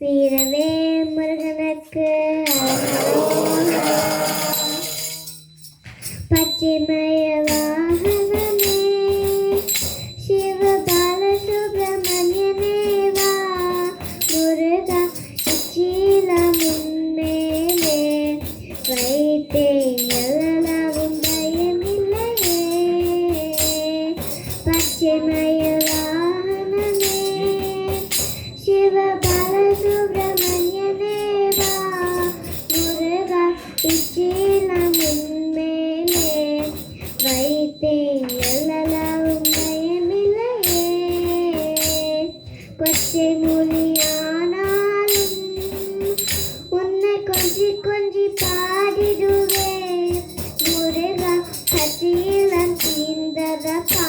வீரவே முருகனுக்கு பச்சைமய வாகனமே சிவபால சுப்பிரமணியனே வா முருகா இச்சீலம் உன்மேலே வைத்தேன் எல்லளவும் பயமில்லையே பச்சைமய இச்சீலம் உன்மேலே வைத்தேன் எல்லளவும் பயமில்லையே கொச்சை மொழியானாலும் உன்னை கொஞ்சி கொஞ்சி பாடிடுவேன் முருகா கச்சீலம் தீர்ந்ததப்பா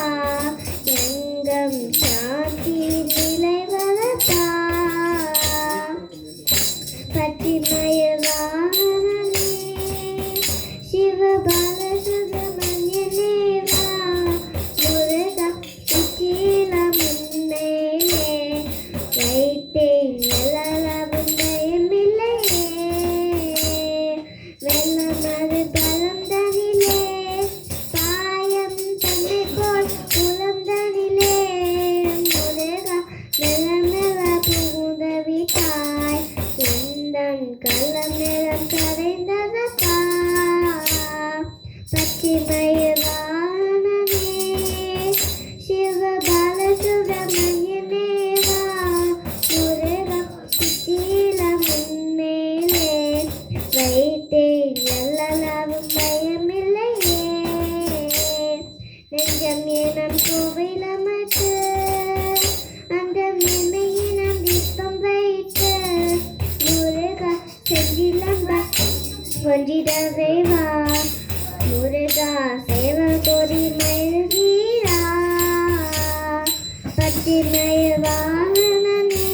எங்கம் சாந்தி நிலை வரப்பா பட்டிமய வாகனமே சிவபால சுப்பிரமணியனே வா முருகா இச்சீலம் உன்மேலே வைத்தேன் எல்லளவும் பயமில்லையே வெள்ளமது பலம் தனிலே பாயம் தன்னை போல் குலம் தனிலே முருகா மெல்ல மெல்ல புகுதவிட்டாய் எந்தன் கள்ளம் நிலம் கரைந்ததப்பா பச்சைமய வாகனமே சிவபால சுப்பிரமணியனே வா முருகா இச்சீலம் உன்மேலே வைத்தேன் எல்லளவும் பயமில்லையே நெஞ்சம் எனும் கோவில் அமைத்து அந்த மென்மையினம் தீபம் வைத்து முருகா செஞ்சிலம்பா கொஞ்சிடவே வா முருகா சேவல் கோரி மயில் வீரா பச்சைமய வாகனமே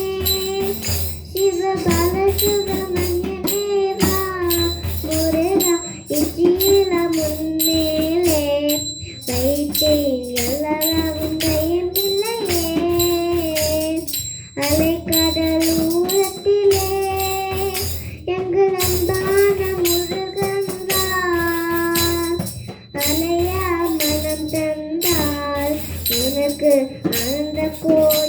சிவபால சுப்பிரமணியனே வா முருகா இச்சீலம் உன்மேலே வைத்தேன் எல்லளவும் பயமில்லையே அலைக்கடலூரத்திலே எங்கள் அன்பான முருகன் வா அலையா மனம் தந்தால் உனக்கு ஆனந்த கோடி